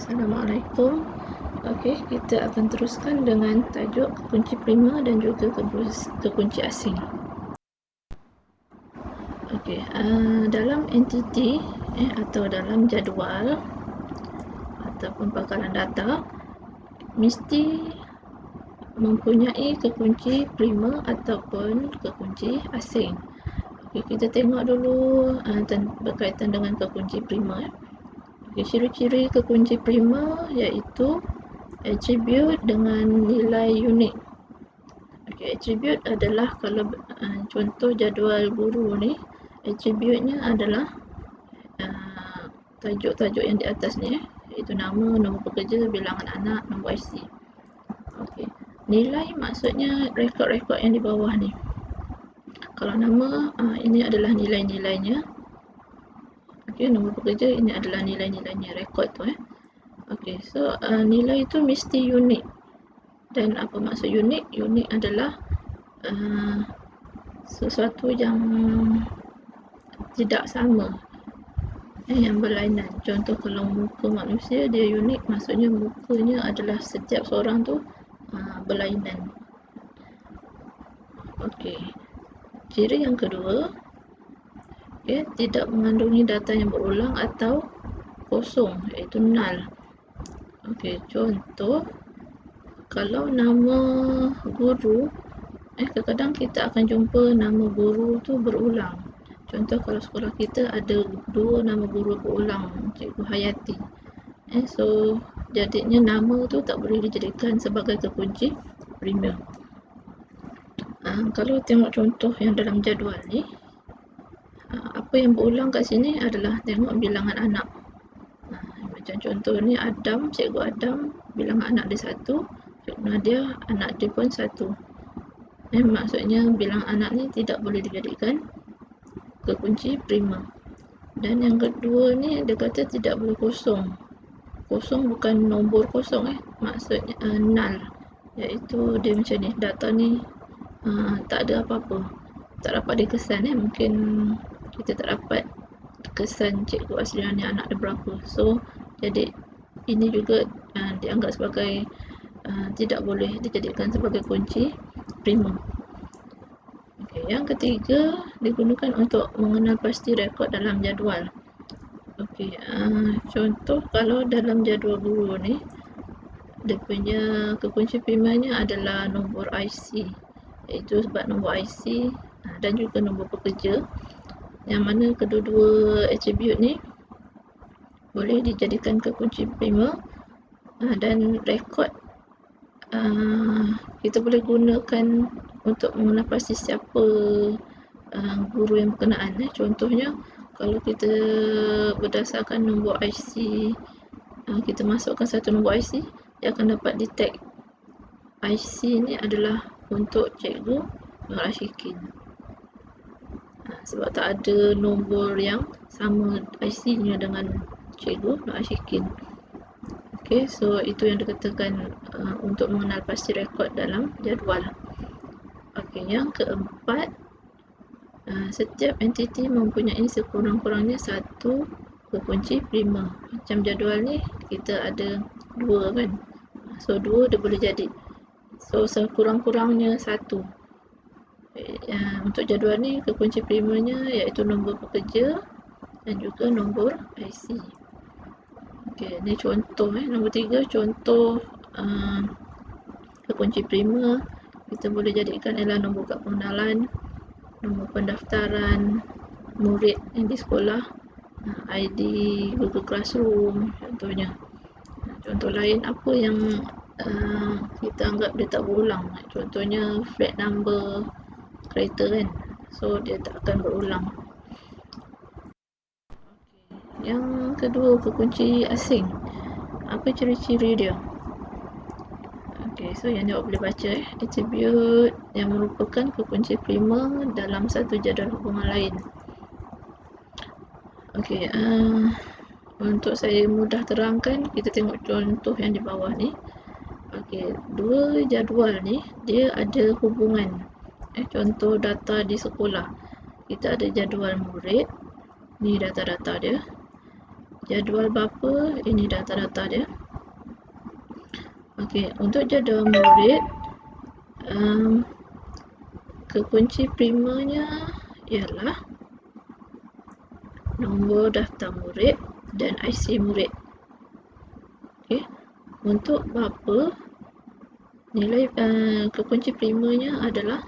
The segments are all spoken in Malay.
Assalamualaikum. Okey, kita akan teruskan dengan tajuk kekunci prima dan juga kekunci asing. Okey, dalam entiti atau dalam jadual ataupun pakaran data mesti mempunyai kekunci prima ataupun kekunci asing. Okey, kita tengok dulu berkaitan dengan kekunci prima. Okay, ciri-ciri kekunci prima iaitu atribut dengan nilai unik. Okay, atribut adalah kalau contoh jadual guru ni, atributnya adalah tajuk-tajuk yang di atas ni, iaitu nama, nombor pekerja, bilangan anak, nombor IC. Okay. Nilai maksudnya rekod-rekod yang di bawah ni. Kalau nama, ini adalah nilai-nilainya. Okay, nombor pekerja, ini adalah nilai-nilainya, rekod tu. Okay, so nilai itu mesti unik. Dan apa maksud unik? Unik adalah sesuatu yang tidak sama, yang berlainan. Contoh kalau muka manusia dia unik, maksudnya mukanya adalah setiap seorang tu berlainan. Okey. Ciri yang kedua, tidak mengandungi data yang berulang atau kosong, iaitu null. Okey, contoh kalau nama guru, kadang-kadang kita akan jumpa nama guru tu berulang. Contoh kalau sekolah kita ada 2 nama guru berulang, Cikgu Hayati. So jadinya nama tu tak boleh dijadikan sebagai kekunci prima. Kalau tengok contoh yang dalam jadual ni, apa yang berulang kat sini adalah tengok bilangan anak. Macam contoh ni Adam, Cikgu Adam, bilangan anak dia 1, Cikgu Nadia, anak dia pun 1. Maksudnya bilangan anak ni tidak boleh dijadikan kekunci prima. Dan yang kedua ni dia kata tidak boleh kosong. Kosong bukan nombor kosong, maksudnya null, iaitu dia macam ni, data ni tak ada apa-apa, tak dapat dikesan. Mungkin kita tak dapat kesan cikgu aslinya ni anak dia berapa. So jadi ini juga dianggap sebagai tidak boleh dijadikan sebagai kunci prima. Okay, yang ketiga digunakan untuk mengenal pasti rekod dalam jadual. Okey, contoh kalau dalam jadual guru ni, dia punya kekunci primanya adalah nombor IC, iaitu sebab nombor IC dan juga nombor pekerja, yang mana kedua-dua atribut ni boleh dijadikan kekunci prima. Dan rekod kita boleh gunakan untuk mengenal pasti siapa guru yang berkenaan. Contohnya kalau kita berdasarkan nombor IC, kita masukkan satu nombor IC, dia akan dapat detect IC ni adalah untuk Cikgu Nur Ashikin. Sebab tak ada nombor yang sama IC-nya dengan Cikgu Nur Ashikin. Okay, so itu yang dikatakan untuk mengenal pasti rekod dalam jadual. Okay, yang keempat, setiap entiti mempunyai sekurang-kurangnya satu kekunci prima. Macam jadual ni kita ada 2 kan, so 2 dia boleh jadi, so sekurang-kurangnya 1. Untuk jadual ni kekunci primanya iaitu nombor pekerja dan juga nombor IC. Okay, ni contoh nombor 3, contoh kekunci prima kita boleh jadikan ialah nombor kad pengenalan, nombor pendaftaran murid yang di sekolah, ID Google Classroom contohnya. Contoh lain apa yang kita anggap dia tak berulang, contohnya flat number kereta kan, so dia tak akan berulang. Yang kedua, kekunci asing. Apa ciri-ciri dia? Okay, so yang awak boleh baca atribut yang merupakan kekunci prima dalam satu jadual hubungan lain. Okay, untuk saya mudah terangkan, kita tengok contoh yang di bawah ni. Okay, 2 jadual ni dia ada hubungan. Contoh data di sekolah, kita ada jadual murid, ni data-data dia. jadual bapa, ini data-data dia. Okey, untuk jadual murid, kekunci primanya ialah nombor daftar murid dan IC murid. Okey, untuk bapa, nilai kekunci primanya adalah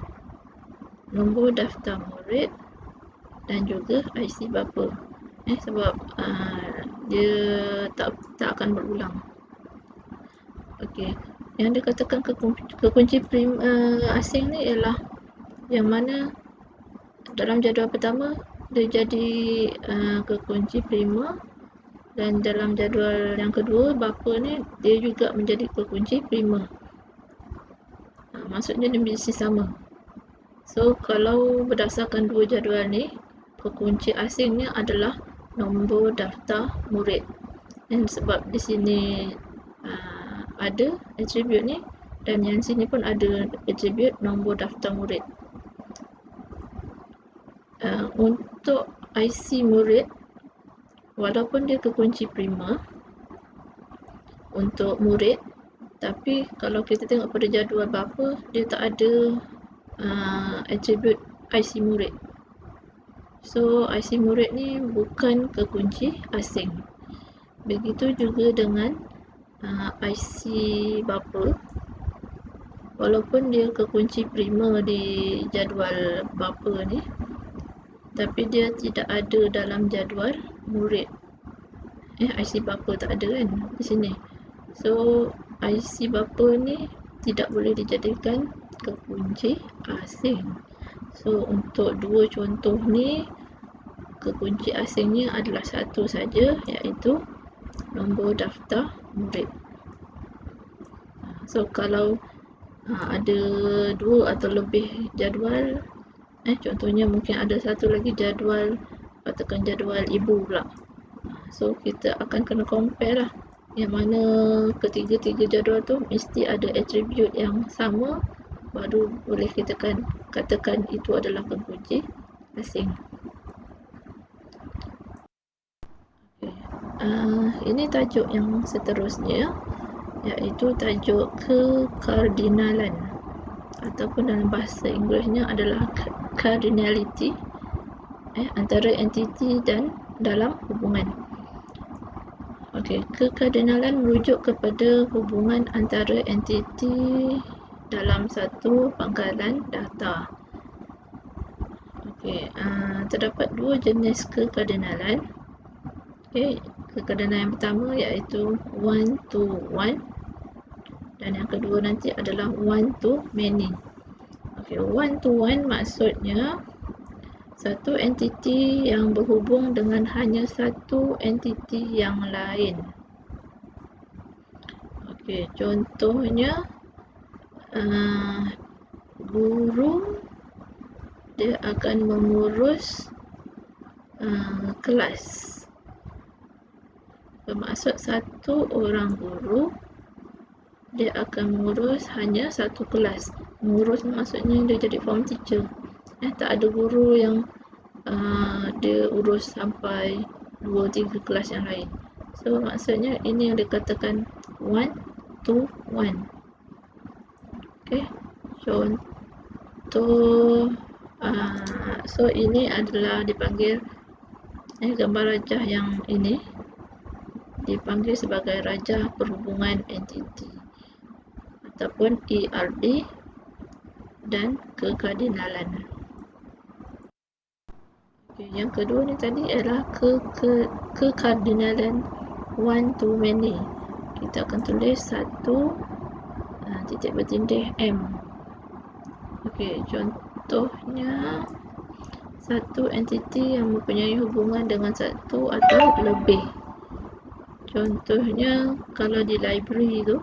nombor daftar murid dan juga IC bapa. Sebab dia tak akan berulang. Okey, yang dikatakan kekunci asing ni ialah yang mana dalam jadual pertama dia jadi kekunci prima, dan dalam jadual yang kedua bapa ni dia juga menjadi kekunci prima. Maksudnya dia mesti sama. So kalau berdasarkan dua jadual ni, kekunci asingnya adalah nombor daftar murid. Dan sebab di sini ada atribut ni, dan yang sini pun ada atribut nombor daftar murid. Untuk IC murid, walaupun dia kekunci prima untuk murid, tapi kalau kita tengok pada jadual bapa, dia tak ada atribut IC murid. So IC murid ni bukan kekunci asing. Begitu juga dengan IC bapa, walaupun dia kekunci prima di jadual bapa ni, tapi dia tidak ada dalam jadual murid. IC bapa tak ada kan di sini. So IC bapa ni tidak boleh dijadikan kekunci asing. So untuk dua contoh ni, kekunci asingnya adalah satu saja, iaitu nombor daftar murid. So kalau ada dua atau lebih jadual, contohnya mungkin ada satu lagi jadual, katakan jadual ibu pula, so kita akan kena compare lah, yang mana ketiga-tiga jadual tu mesti ada atribut yang sama, baru boleh kita katakan itu adalah kekunci asing. Ini tajuk yang seterusnya, iaitu tajuk kekardinalan, ataupun dalam bahasa Inggerisnya adalah cardinality, antara entiti dan dalam hubungan. Okey, kekardinalan merujuk kepada hubungan antara entiti dalam satu pangkalan data. Okey, terdapat dua jenis kekardinalan. Kekardinalan yang pertama iaitu one to one, dan yang kedua nanti adalah one to many. Okey, one to one maksudnya satu entiti yang berhubung dengan hanya satu entiti yang lain. Okey, contohnya guru dia akan mengurus kelas. Bermaksud satu orang guru dia akan mengurus hanya satu kelas. Mengurus maksudnya dia jadi form teacher. Tak ada guru yang dia urus sampai 2-3 kelas yang lain. So maksudnya ini yang dikatakan one to one. Okay, contoh so ini adalah dipanggil gambar rajah yang ini dipanggil sebagai rajah perhubungan entiti ataupun ERD dan kekardinalan. Okay, yang kedua ni tadi adalah kekardinalan one to many. Kita akan tulis satu titik bertindih M. Okey, contohnya satu entiti yang mempunyai hubungan dengan satu atau lebih. Contohnya kalau di library tu,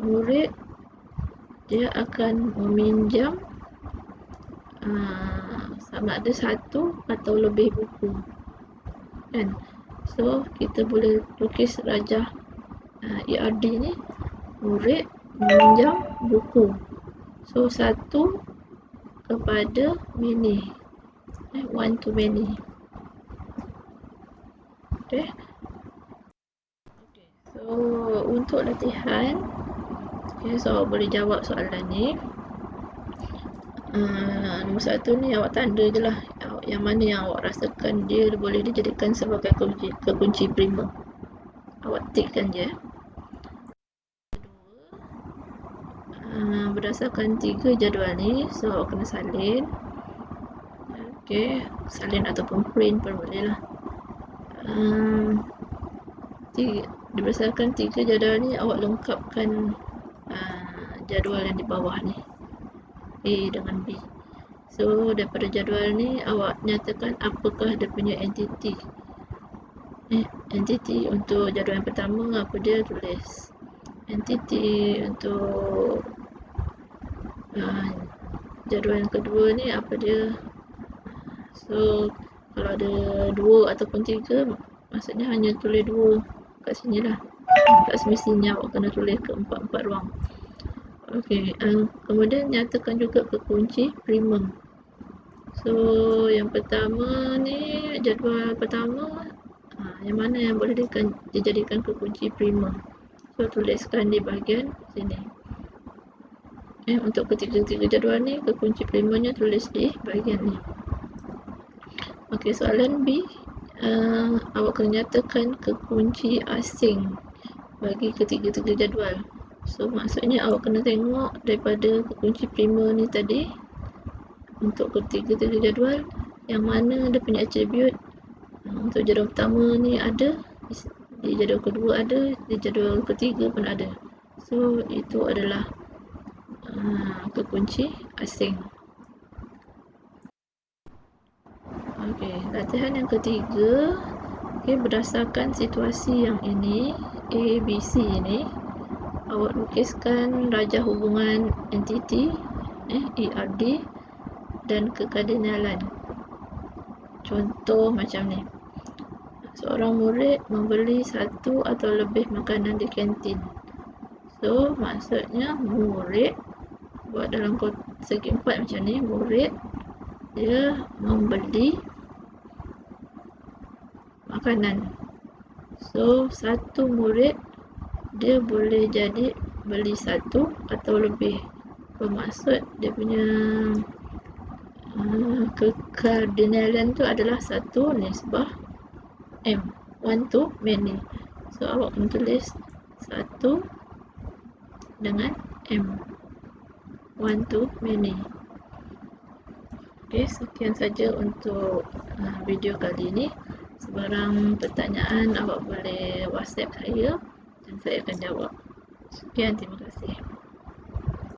murid dia akan meminjam sama ada satu atau lebih buku, kan? So kita boleh lukis rajah ERD ni, murid meminjam buku. So satu kepada many, one to many. Okay. So untuk latihan, so awak boleh jawab soalan ni. Nombor 1 ni awak tanda je lah yang mana yang awak rasakan dia boleh dijadikan sebagai kekunci primer. Awak tikkan je. Berdasarkan 3 jadual ni, so awak kena salin. Okay, salin ataupun print pun boleh lah. Berdasarkan 3 jadual ni, awak lengkapkan jadual yang di bawah ni, A dengan B. So daripada jadual ni awak nyatakan apakah dia punya entiti. Entiti untuk jadual yang pertama apa dia, tulis. Entiti untuk jadual yang kedua ni apa dia. So kalau ada 2 ataupun 3, maksudnya hanya tulis 2 kat sini lah. Tak semestinya awak kena tulis ke 4 ruang. Okey, kemudian nyatakan juga kekunci primer. So yang pertama ni, jadual pertama, yang mana yang boleh dijadikan kekunci primer. So tuliskan di bahagian sini. Untuk ketiga-tiga jadual ni, kekunci primernya tulis di bahagian ni. Okey, soalan B, awak kena nyatakan kekunci asing bagi ketiga-tiga jadual. So maksudnya awak kena tengok daripada kekunci primer ni tadi, untuk ketiga-tiga jadual yang mana dia punya attribute. Untuk jadual pertama ni ada, di jadual kedua ada, di jadual ketiga pun ada. So itu adalah kekunci asing. Okey, latihan yang ketiga. Okay, berdasarkan situasi yang ini, A, B, C ini, awak lukiskan rajah hubungan entiti, ERD, dan kekardinalan. Contoh macam ni. Seorang murid membeli 1 atau lebih makanan di kantin. So maksudnya murid, buat dalam segi 4 macam ni, murid dia membeli makanan. So satu murid dia boleh jadi beli 1 atau lebih. Bermaksud dia punya kekardinalan tu adalah 1 nisbah M, 1 to many. So awak kena tulis 1 dengan M, 1 to many. Okay, sekian saja untuk video kali ini. Sebarang pertanyaan awak boleh WhatsApp saya dan saya akan jawab. Sekian, terima kasih.